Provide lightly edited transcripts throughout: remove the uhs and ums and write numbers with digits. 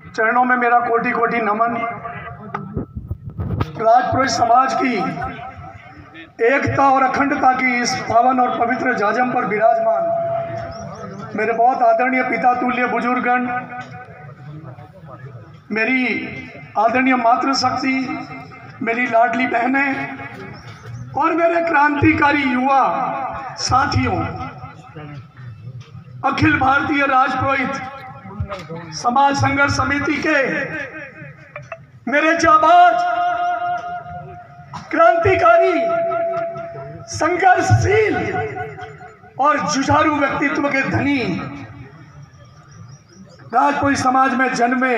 चरणों में मेरा कोटि कोटि नमन। राजपुरोहित समाज की एकता और अखंडता की इस पावन और पवित्र जाजम पर विराजमान मेरे बहुत आदरणीय पिता तुल्य बुजुर्गगण, मेरी आदरणीय मातृशक्ति, मेरी लाडली बहनें और मेरे क्रांतिकारी युवा साथियों, अखिल भारतीय राजपुरोहित समाज संघर्ष समिति के मेरे जाबाज, क्रांतिकारी, संघर्षशील और जुझारू व्यक्तित्व के धनी, राजपुरोहित समाज में जन्मे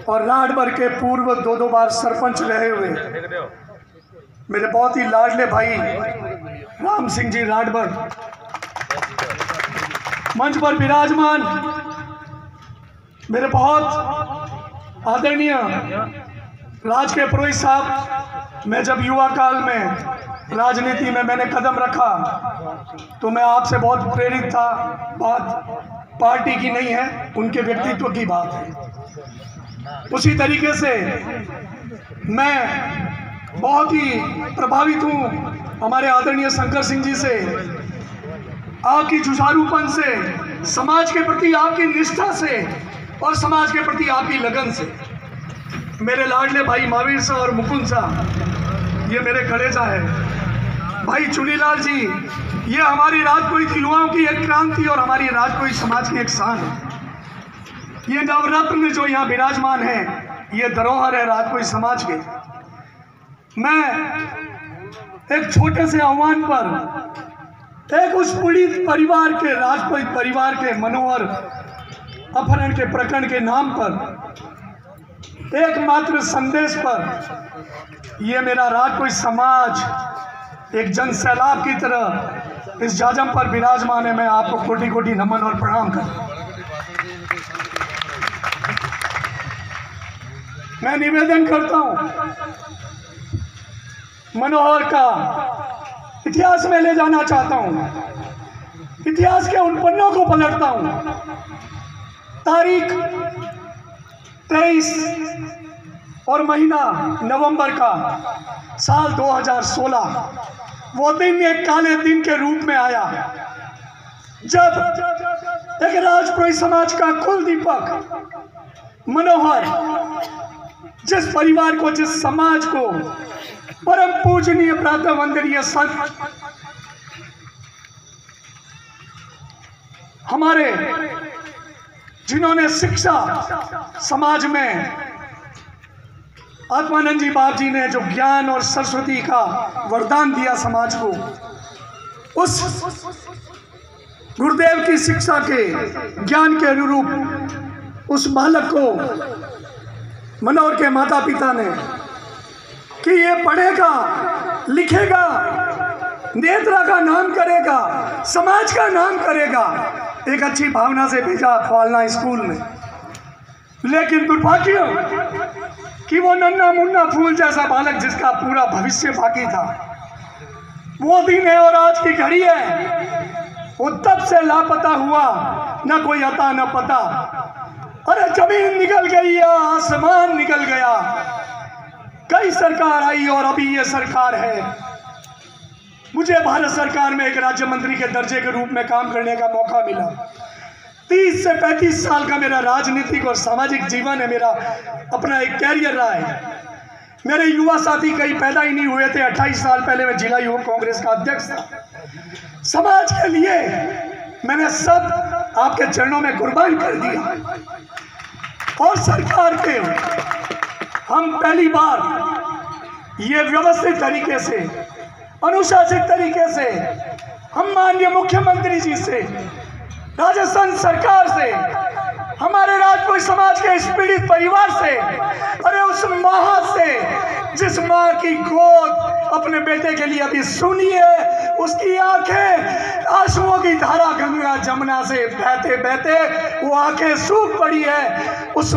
और राजभर के पूर्व दो बार सरपंच रहे हुए मेरे बहुत ही लाडले भाई राम सिंह जी राजभर, मंच पर विराजमान मेरे बहुत आदरणीय राज के पुरोहित साहब। मैं जब युवा काल में राजनीति में मैंने कदम रखा तो मैं आपसे बहुत प्रेरित था। बात पार्टी की नहीं है, उनके व्यक्तित्व की बात है। उसी तरीके से मैं बहुत ही प्रभावित हूँ हमारे आदरणीय शंकर सिंह जी से, आपकी जुझारूपन से, समाज के प्रति आपकी निष्ठा से और समाज के प्रति आपकी लगन से। मेरे लाडले भाई महावीर साहब और मुकुंद साहब, ये मेरे कलेजा है। भाई चुनीलाल जी, ये हमारी राजपुरोहित युवाओं की एक क्रांति और हमारी राजपुरोहित समाज की एक शान है। ये नवरत्न जो यहाँ विराजमान है, ये धरोहर है राजपुरोहित समाज के। मैं एक छोटे से आह्वान पर एक उस पीड़ित परिवार के, राजपुरोहित परिवार के मनोहर अपहरण के प्रकरण के नाम पर एकमात्र संदेश पर ये मेरा राजपुरोहित समाज एक जन सैलाब की तरह इस जाजम पर विराजमान है। मैं आपको कोटि कोटि नमन और प्रणाम करता हूं। मैं निवेदन करता हूं, मनोहर का इतिहास में ले जाना चाहता हूं। इतिहास के उन पन्नों को पलटता हूं। तारीख 23 और महीना नवंबर का साल 2016, वो दिन एक काले दिन के रूप में आया जब एक राजपुरोहित समाज का कुल दीपक मनोहर, जिस परिवार को, जिस समाज को परम पूजनीय प्रातः वंदनीय संत हमारे, जिन्होंने शिक्षा समाज में, आत्मानंद जी बाप जी ने जो ज्ञान और सरस्वती का वरदान दिया समाज को, उस गुरुदेव की शिक्षा के ज्ञान के अनुरूप उस बालक को मनोहर के माता पिता ने कि ये पढ़ेगा, लिखेगा, नेत्रा का नाम करेगा, समाज का नाम करेगा, एक अच्छी भावना से भेजा ख्वालना स्कूल में। लेकिन दुर्भाग्य कि वो नन्ना मुन्ना फूल जैसा बालक जिसका पूरा भविष्य बाकी था, वो दिन है और आज की घड़ी है, वो तब से लापता हुआ, न कोई अता न पता। अरे जमीन निकल गई या आसमान निकल गया, कई सरकार आई और अभी ये सरकार है। मुझे भारत सरकार में एक राज्य मंत्री के दर्जे के रूप में काम करने का मौका मिला। 30 से 35 साल का मेरा राजनीतिक और सामाजिक जीवन है, मेरा अपना एक कैरियर रहा है। मेरे युवा साथी कई पैदा ही नहीं हुए थे। 28 साल पहले मैं जिला युवक कांग्रेस का अध्यक्ष था। समाज के लिए मैंने सब आपके चरणों में कुर्बान कर दिया और सरकार के हम पहली बार ये व्यवस्थित तरीके से, अनुशासित तरीके से, हम माननीय मुख्यमंत्री जी से, राजस्थान सरकार से, हमारे राजपुरोहित समाज के इस पीड़ित परिवार से, अरे उस माँ से जिस माँ की गोद अपने बेटे के लिए अभी सुनी है, उसकी आंखें आंसुओं की धारा गंगा जमुना से बहते बहते वो आंखें सूख पड़ी है, उस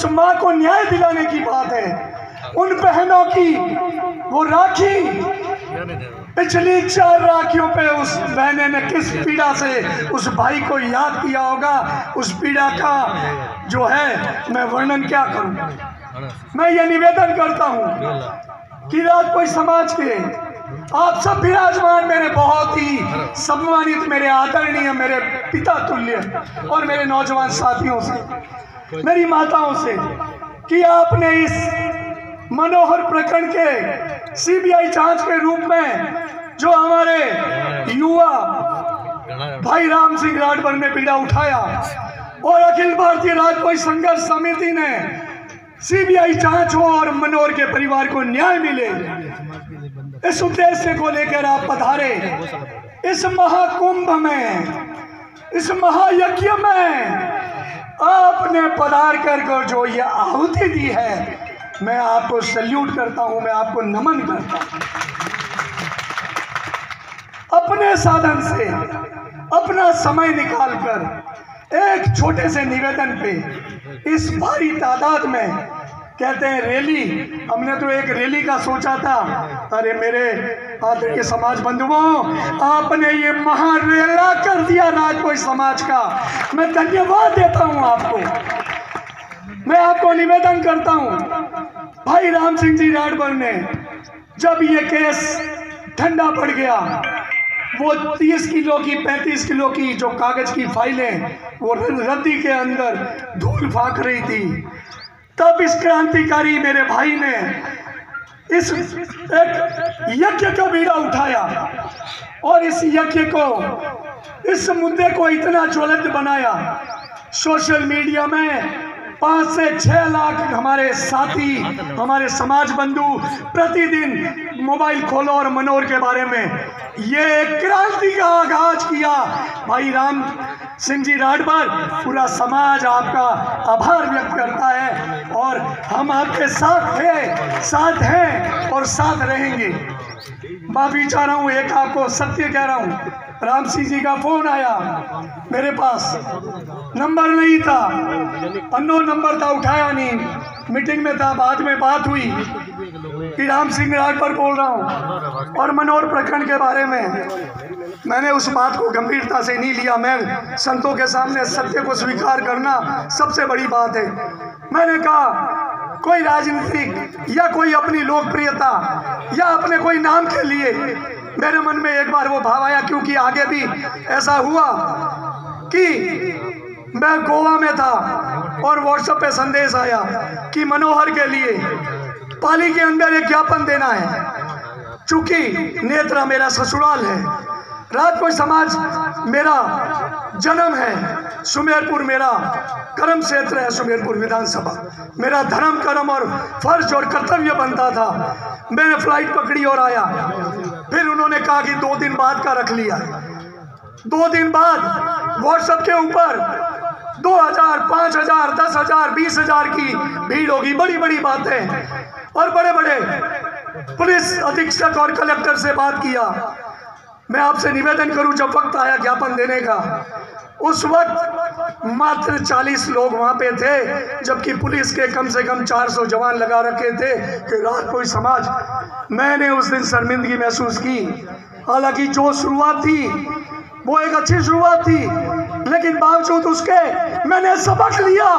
माँ को न्याय दिलाने की बात है। उन बहनों की वो राखी पिछली 4 राखियों पे उस बहने ने किस पीड़ा से उस भाई को याद किया होगा, उस पीड़ा का जो है मैं वर्णन क्या करूं। मैं ये निवेदन करता हूं कि राजपूत समाज के आप सब विराजमान मेरे बहुत ही सम्मानित, मेरे आदरणीय, मेरे पिता तुल्य और मेरे नौजवान साथियों से, मेरी माताओं से, कि आपने इस मनोहर प्रकरण के सीबीआई जांच के रूप में जो हमारे युवा भाई राम सिंह राठौर ने पीड़ा उठाया और अखिल भारतीय राजपूत संघर्ष समिति ने सीबीआई जांच हो और मनोहर के परिवार को न्याय मिले, इस उद्देश्य को लेकर आप पधारे। इस महाकुंभ में, इस महायज्ञ में आपने पधार कर जो ये आहुति दी है, मैं आपको सल्यूट करता हूं, मैं आपको नमन करता हूं। अपने साधन से अपना समय निकालकर एक छोटे से निवेदन पे इस भारी तादाद में, कहते हैं रैली, हमने तो एक रैली का सोचा था। अरे मेरे आदरणीय समाज बंधुओं, आपने ये महारेला कर दिया राजपूत समाज का, मैं धन्यवाद देता हूं आपको। मैं आपको निवेदन करता हूं, भाई राम सिंह जी राठौर ने जब ये केस ठंडा पड़ गया, वो 30 किलो की 35 किलो की जो कागज की फाइलें वो रद्दी के अंदर धूल फाक रही थी, तब इस क्रांतिकारी मेरे भाई ने इस एक यज्ञ का बीड़ा उठाया और इस यज्ञ को, इस मुद्दे को इतना ज्वलंत बनाया। सोशल मीडिया में 5 से 6 लाख हमारे साथी, हमारे समाज बंधु प्रतिदिन मोबाइल खोलो और मनोहर के बारे में ये एक क्रांति का आगाज किया। भाई राम सिंह जी राठौर, पूरा समाज आपका आभार व्यक्त करता है और हम आपके साथ हैं और साथ रहेंगे। माफी चाह रहा हूँ, एक आपको सत्य कह रहा हूँ, राम सिंह जी का फोन आया मेरे पास, नंबर नहीं था, अननोन नंबर था, उठाया नहीं, मीटिंग में था, बाद में बात हुई कि राम सिंह राठौर बोल रहा हूँ और मनोहर प्रकरण के बारे में। मैंने उस बात को गंभीरता से नहीं लिया। मैं संतों के सामने सत्य को स्वीकार करना सबसे बड़ी बात है। मैंने कहा कोई राजनीतिक या कोई अपनी लोकप्रियता या अपने कोई नाम के लिए मेरे मन में एक बार वो भाव आया, क्योंकि आगे भी ऐसा हुआ कि मैं गोवा में था और व्हाट्सएप पे संदेश आया कि मनोहर के लिए पाली के अंदर एक ज्ञापन देना है। चूंकि नेत्रा मेरा ससुराल है, राजपूत समाज मेरा जन्म है, सुमेरपुर मेरा कर्म क्षेत्र है, सुमेरपुर विधानसभा मेरा धर्म कर्म और फर्ज और कर्तव्य बनता था। मैंने फ्लाइट पकड़ी और आया। फिर उन्होंने कहा कि 2 दिन बाद का रख लिया। 2 दिन बाद व्हाट्सएप के ऊपर 2000, 5000, 10,000, 20,000 की भीड़ होगी, बड़ी बड़ी बातें, और बड़े बड़े पुलिस अधीक्षक और कलेक्टर से बात किया। मैं आपसे निवेदन करूं, जब वक्त आया ज्ञापन देने का, उस वक्त मात्र 40 लोग वहां पे थे, जबकि पुलिस के कम से कम 400 जवान लगा रखे थे कि राजपूत समाज। मैंने उस दिन शर्मिंदगी महसूस की। हालांकि जो शुरुआत थी वो एक अच्छी शुरुआत थी, लेकिन बावजूद उसके मैंने सबक लिया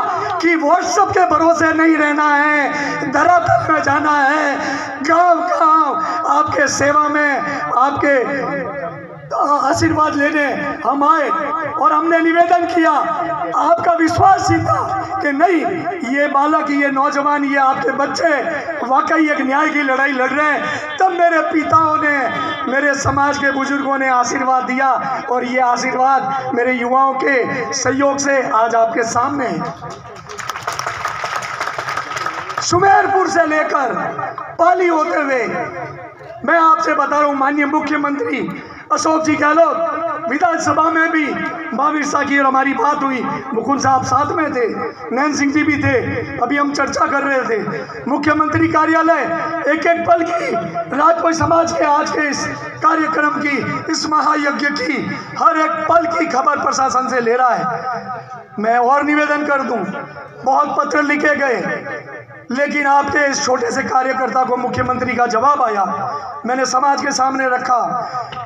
कि व्हाट्सएप के भरोसे नहीं रहना है, धरातल में जाना है, गांव गांव आपके सेवा में, आपके आशीर्वाद लेने हम आए और हमने निवेदन किया। आपका विश्वास ही था कि नहीं, ये बालक, ये नौजवान, ये आपके बच्चे वाकई एक न्याय की लड़ाई लड़ रहे हैं। तब मेरे पिताओं ने, मेरे समाज के बुजुर्गों ने आशीर्वाद दिया और ये आशीर्वाद मेरे युवाओं के सहयोग से आज आपके सामने है। सुमेरपुर से लेकर पाली होते हुए मैं आपसे बता रहा हूँ, माननीय मुख्यमंत्री अशोक जी गहलोत विधानसभा में भी महावीर शाह की और हमारी बात हुई, मुकुंद साहब साथ में थे, नैन सिंह जी भी थे, अभी हम चर्चा कर रहे थे। मुख्यमंत्री कार्यालय एक एक पल की, राजपूत समाज के आज के इस कार्यक्रम की, इस महायज्ञ की हर एक पल की खबर प्रशासन से ले रहा है। मैं और निवेदन कर दूं, बहुत पत्र लिखे गए, लेकिन आपके इस छोटे से कार्यकर्ता को मुख्यमंत्री का जवाब आया, मैंने समाज के सामने रखा।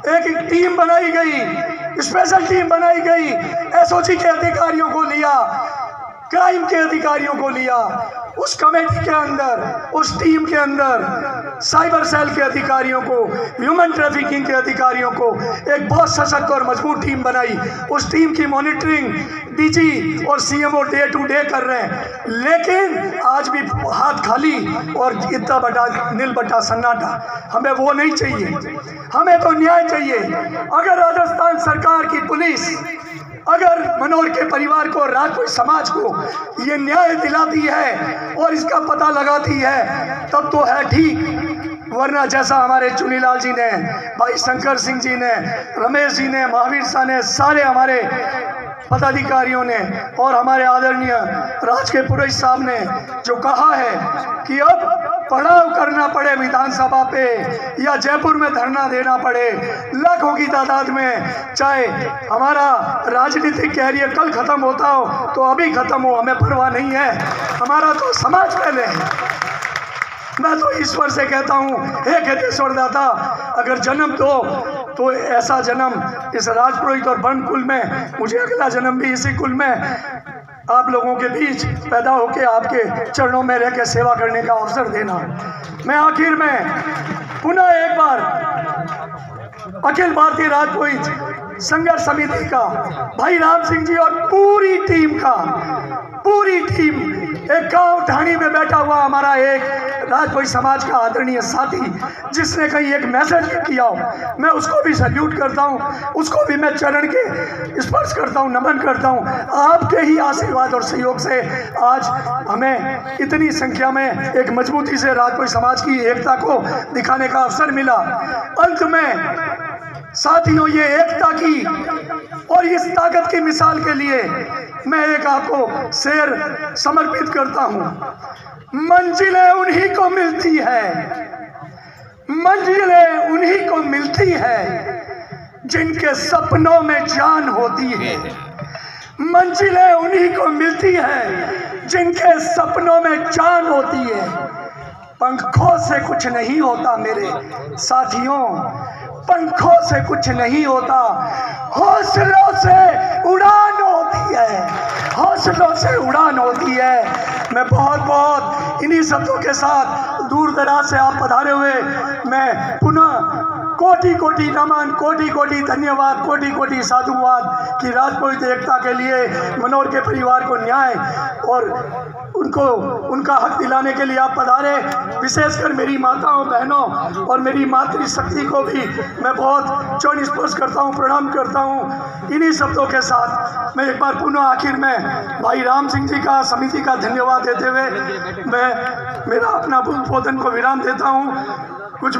एक टीम बनाई गई, स्पेशल टीम बनाई गई, एसओजी के अधिकारियों को लिया, क्राइम के अधिकारियों को लिया, उस कमेटी के अंदर, उस टीम के अंदर साइबर सेल के अधिकारियों को, ह्यूमन ट्रैफिकिंग के अधिकारियों को एक बहुत सशक्त और मजबूत टीम बनाई। उस टीम की मॉनिटरिंग डीजी और सीएमओ डे टू डे कर रहे हैं, लेकिन आज भी हाथ खाली और इतना बड़ा नील बटा सन्नाटा। हमें वो नहीं चाहिए, हमें तो न्याय चाहिए। अगर राजस्थान सरकार की पुलिस अगर मनोहर के परिवार को, राजपूत समाज को ये न्याय दिलाती है और इसका पता लगाती है तब तो है ठीक, वरना जैसा हमारे चुनीलाल जी ने, भाई शंकर सिंह जी ने, रमेश जी ने, महावीर शाह ने, सारे हमारे पदाधिकारियों ने और हमारे आदरणीय राज के पुरोहित साहब ने जो कहा है कि अब पड़ाव करना पड़े विधानसभा पे या जयपुर में धरना देना पड़े लाखों की तादाद में, चाहे हमारा राजनीतिक कैरियर कल खत्म होता हो तो अभी खत्म हो, हमें परवाह नहीं है, हमारा तो समाज पहले है। मैं तो ईश्वर से कहता हूँ, हे खेतेश्वर दाता, अगर जन्म दो तो ऐसा जन्म इस राजपुरोहित और बन कुल में, मुझे अगला जन्म भी इसी कुल में आप लोगों के बीच पैदा होकर आपके चरणों में रह के सेवा करने का अवसर देना। मैं आखिर में पुनः एक बार अखिल भारतीय राजपुरोहित संघर्ष समिति का, भाई राम सिंह जी और पूरी टीम का, पूरी टीम, एक गांव ढाणी में बैठा हुआ हमारा एक राजपूत समाज का आदरणीय साथी जिसने कहीं एक मैसेज किया हो, मैं उसको भी सल्यूट करता हूं, उसको भी मैं चरण के स्पर्श करता हूं, नमन करता हूं। आपके ही आशीर्वाद और सहयोग से आज हमें इतनी संख्या में एक मजबूती से राजपूत समाज की एकता को दिखाने का अवसर मिला। अंत में साथियों, ये एकता की और इस ताकत की मिसाल के लिए मैं एक आपको शेर समर्पित करता हूं। मंजिलें उन्हीं को मिलती है, मंजिलें उन्हीं को मिलती है जिनके सपनों में जान होती है। मंजिलें उन्हीं को मिलती है जिनके सपनों में जान होती है। पंखों से कुछ नहीं होता मेरे साथियों, पंखों से कुछ नहीं होता, हौसलों से उड़ान होती है, हौसलों से उड़ान होती है। मैं बहुत इन्हीं शब्दों के साथ दूर दराज से आप पधारे हुए मैं पुनः कोटि कोटि नमन, कोटि कोटि धन्यवाद, कोटि कोटि साधुवाद कि राजपूत एकता के लिए मनोहर के परिवार को न्याय और उनको उनका हक दिलाने के लिए आप पधारे। विशेषकर मेरी माताओं, बहनों और मेरी मातृशक्ति को भी मैं बहुत चरण स्पर्श करता हूँ, प्रणाम करता हूँ। इन्हीं शब्दों के साथ मैं एक बार पुनः आखिर में भाई राम सिंह जी का, समिति का धन्यवाद देते हुए मैं मेरा अपना उद्बोधन को विराम देता हूँ। कुछ